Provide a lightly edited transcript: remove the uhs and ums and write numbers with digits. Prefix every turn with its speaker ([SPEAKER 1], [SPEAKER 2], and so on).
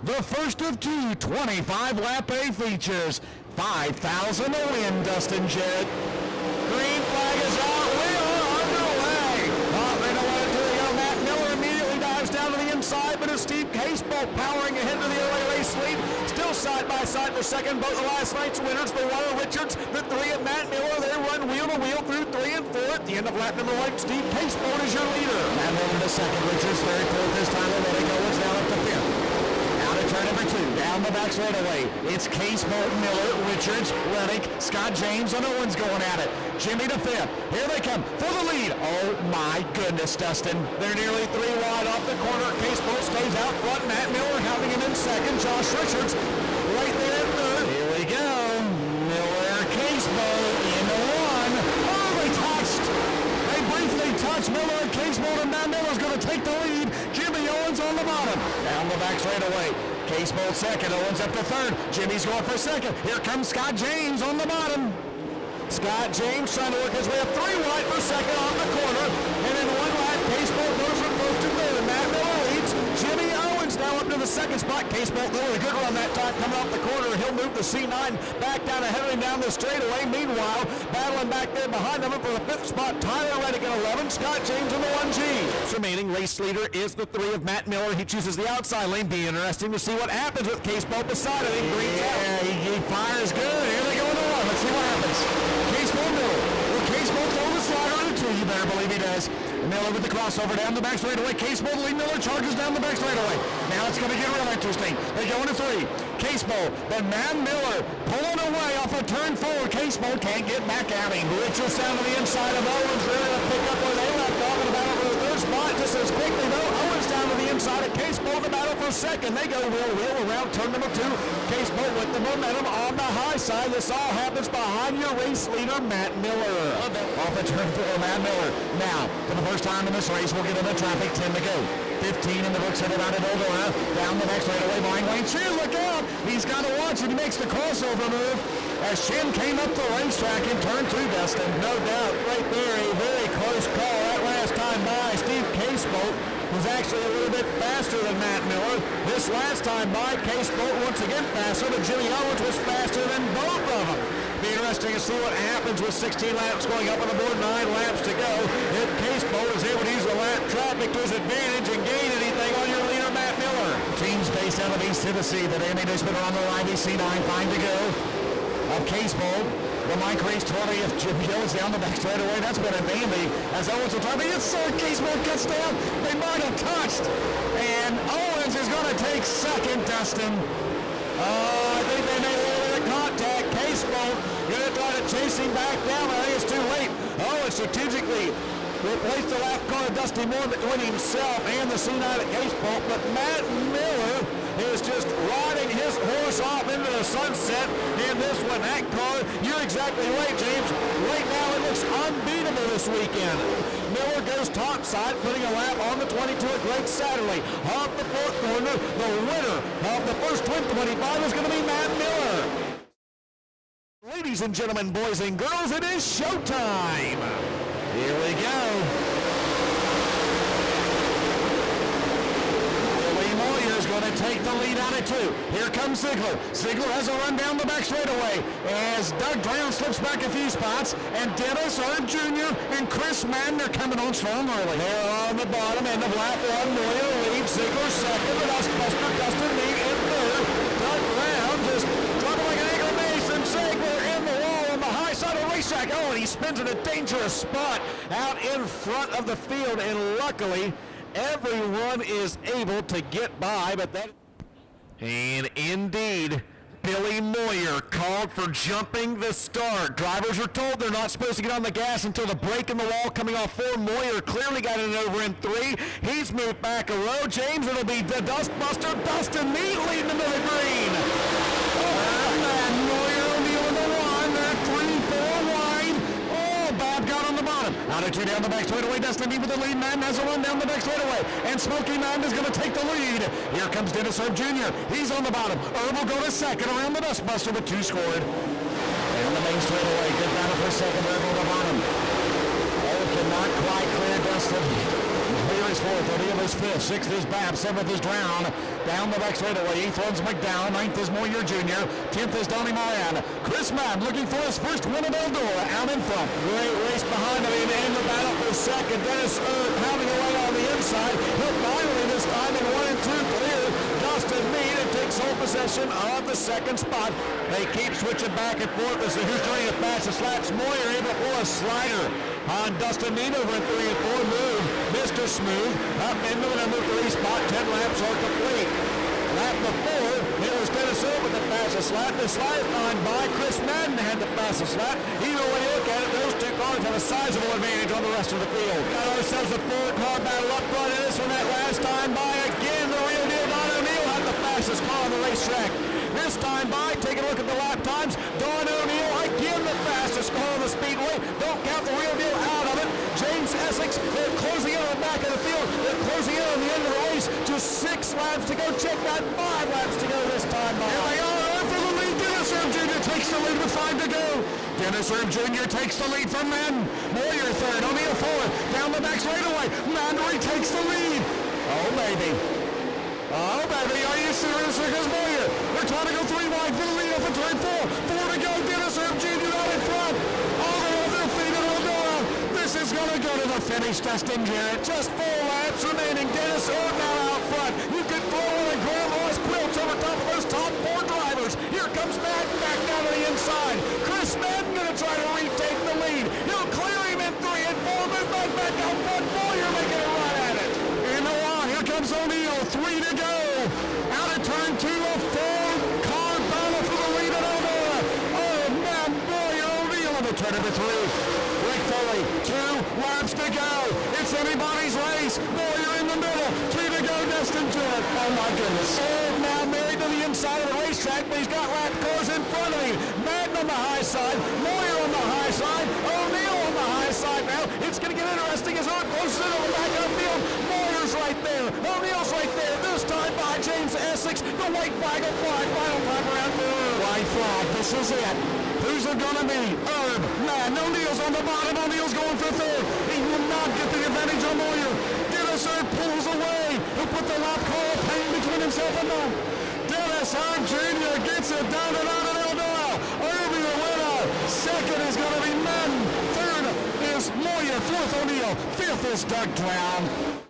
[SPEAKER 1] the first of two 25-lap A features. 5,000 to win, Dustin Jarrett. Green flag is out. We are underway. They don't want to do it. Matt Miller immediately dives down to the inside, but it's Steve Casebolt powering ahead to the LA race lead. Still side by side for second. Both of last night's winners, the one of Richards, the three of Matt Miller. They run wheel to wheel through 3 and 4. At the end of lap number 1, Steve Casebolt is your leader. Matt Miller to second. Richards third, fourth this time. Letting go. It's now up to 5th. Turn number 2, down the back straightaway. It's Casebolt, Miller, Richards, Reddick, Scott James, and Owens going at it. Jimmy to 5th. Here they come for the lead. Oh my goodness, Dustin. They're nearly 3 wide off the corner. Casebolt stays out front. Matt Miller having him in second. Josh Richards right there in third. Here we go. Miller, Casebolt into 1. Oh, they touched. They briefly touched. Miller and Casebolt, and Matt Miller's going to take the lead. Jimmy Owens on the bottom. Down the back straightaway. Casebolt second, Owens up to third. Jimmy's going for second. Here comes Scott James on the bottom. Scott James trying to work his way up 3 wide for second off the corner. And in 1 lap, Casebolt goes from first to third. Matt Miller leads. Jimmy Owens now up to the second spot. Casebolt doing a good run that time coming off the corner. He'll move the C9 back down ahead of him down the straightaway. Meanwhile, battling back there behind him for the 5th spot, Tyler Reddick at 11. Scott James in the 1G. Remaining race leader is the 3 of Matt Miller. He chooses the outside lane. Be interesting to see what happens with Casebolt beside him. He fires good. Here they go in the 1. Let's see what happens. Casebolt Miller. Will Casebolt throw the slider on the 2? You better believe he does. Miller with the crossover down the back straightaway. Casebolt lead. Miller charges down the back straightaway. Now it's going to get real interesting. They go into 3. Casebolt, but Matt Miller pulling away off a turn 4. Casebolt can't get back at him. Richards down to the inside of Owens. Really to pick up where they left off in the battle for the 3rd spot. Just as quickly though, Owens down to the inside of Casebolt. The battle for second. They go wheel around turn number 2. Casebolt with the momentum on the high side. This all happens behind your race leader, Matt Miller. Off the turn 4, Matt Miller. Now, for the first time in this race, we'll get into traffic. 10 to go. 15 in the books headed out at Eldora. Down the next straightaway, behind Wayne Chin. Look out! He's got to watch it. He makes the crossover move as Chin came up the racetrack in turn 2, Dustin. No doubt, right there, a very close call. That last time by, Steve Casebolt was actually a little bit faster than Matt Miller. This last time by, Casebolt once again faster, but Jimmy Owens was faster than both of them. Be interesting to see what happens with 16 laps going up on the board, 9 laps to go. If Casebolt is able to use the lap traffic to his advantage and gain anything on your leader, Matt Miller. Teams based out of East Tennessee, the Danny Newsman are on the line, C9, 5 to go. Of Casebolt, the Mike Race 20th, Jim Hills down the back straightaway. That's been a dandy as Owens will try to get Casebolt cuts down. They might have touched. And Owens is going to take second, Dustin. I think they made a little bit of contact. Casebolt going to try to chase him back down, but I think it's too late. Owens strategically replaced the lap car of Dusty Moore between himself and the C9 at Casebolt, but Matt Miller is just riding his horse off into the sunset in this one. That car, you're exactly right, James. Right now it looks unbeatable this weekend. Miller goes topside, putting a lap on the 22 at Great Saturday. Off the 4th corner, the winner of the first Twin-25 is going to be Matt Miller. Ladies and gentlemen, boys and girls, it is showtime. Here we go. Moyer's going to take the lead out of 2. Here comes Ziegler. Ziegler has a run down the back straightaway as Doug Brown slips back a few spots, and Dennis Erb Jr. and Chris Madden are coming on strong early. They're on the bottom end of lap 1. Moyer leads. Ziegler second. The Dustbuster, Dustin Meade in third. Doug Brown just dropping like an angry mace, and Ziegler in the wall on the high side of the racetrack. Oh, and he spins in a dangerous spot out in front of the field, and luckily everyone is able to get by, but that... And indeed, Billy Moyer called for jumping the start. Drivers are told they're not supposed to get on the gas until the break in the wall coming off 4. Moyer clearly got it over in 3. He's moved back a row. James, it'll be the Dustbuster, Dustin Meade leading into the green. And Moyer O'Neill in the 1. They're 3-4 wide. Oh, Bob got on the bottom. Out of 2 down the back straightaway. Dustin Meade with the lead. Madden has a run down the back straightaway. And Smokey Madden is going to take the lead. Here comes Dennis Erb Jr. He's on the bottom. Erb will go to second around the Dustbuster with 2 scored. Down the main straightaway. Good battle for second. Erb on the bottom. Oh, cannot quite clear Dustin. Here is 4. fourth. O'Neill is fifth. Sixth is Babb. Seventh is Drown. Down the back straightaway. Eighth one's McDowell. Ninth is Moyer Jr. 10th is Donnie Moran. Chris Madden looking for his first win at Eldora out in front.
[SPEAKER 2] Great race behind him in the battle for second. Dennis pounding away on the inside. He'll finally this time in 1 and 2 clear. Dustin Mead and takes home possession of the second spot. They keep switching back and forth as to who's doing the fastest laps. Moyer able to pull a slider on Dustin Mead over in 3 and 4. Move Mr. Smooth up into the number 3 spot. 10 laps are complete. Lap before, it was Dennis Earl with the fastest lap. This lap on by Chris Madden had the fastest lap. Either way you look at it, those two cars have a sizable advantage on the rest of the field. Got ourselves a four-car battle up front in this one. That last time by again, the real deal Don O'Neill had the fastest car on the racetrack. This time by, taking a look at the lap times, Don O'Neill again the fastest car on the Speedway. Don't count the real deal out of it. James Essex, they're closing in on the back of the field. They're closing in on the end of the race. Just 6 laps to go. Check that, 5 laps to go this time by.
[SPEAKER 1] Here they are for the lead. Dennis Earl Jr. takes the lead with 5 to go. Dennis Earl Jr. takes the lead from Madden. Moyer third. O'Neill fourth. Down the back straightaway. Madden takes the lead. Oh, baby. Oh, baby, are you serious? Here goes Moyer. They're trying to go 3 wide for the lead off of turn 4. 4 to go. Dennis Earl Jr. out in front. All the way off their feet at Eldora. This is going to go to the finish, Dustin Jarrett.
[SPEAKER 2] Just 4 laps remaining. Dennis Earl now out front. You could throw in a Graham Ross quilt over top of those top 4 drivers. Here comes Madden back down to the inside. Chris Madden going to try to retake the lead. He'll clear him in 3 and 4. Move back out front. Moyer making a run at it.
[SPEAKER 1] In the wall, here comes O'Neill. 3 to go. Out of turn 2, a 4-car battle for the lead at Eldora. Oh, man, Moyer, O'Neill on the turn number 3. Rick Foley, 2 laps to go. It's anybody's race. Moyer in the middle. 2 to go, Dustin Jarrett. Oh, my goodness.
[SPEAKER 2] Oh, now married to the inside of the racetrack, but he's got lap cars in front of him. Madden on the high side. Moyer on the high side. O'Neill on the high side now. It's going to get interesting as Earl closes in on the back of the field. Moyer's right there. O'Neill's right there. This time by James Essex. The white flag will fly. Final lap around for Earl.
[SPEAKER 1] White flag. This is it. Who's it going to be? Herb. Man, O'Neill's on the bottom. O'Neill's going for third. He will not get the advantage on Moyer. Dennis Herb pulls away. He'll put the lap car of pain between himself and them. Dennis Herb Jr. gets it down and out of Eldora. Herb the winner. Second is going to be Madden. Third is Moyer. Fourth O'Neill. Fifth is Doug Drown.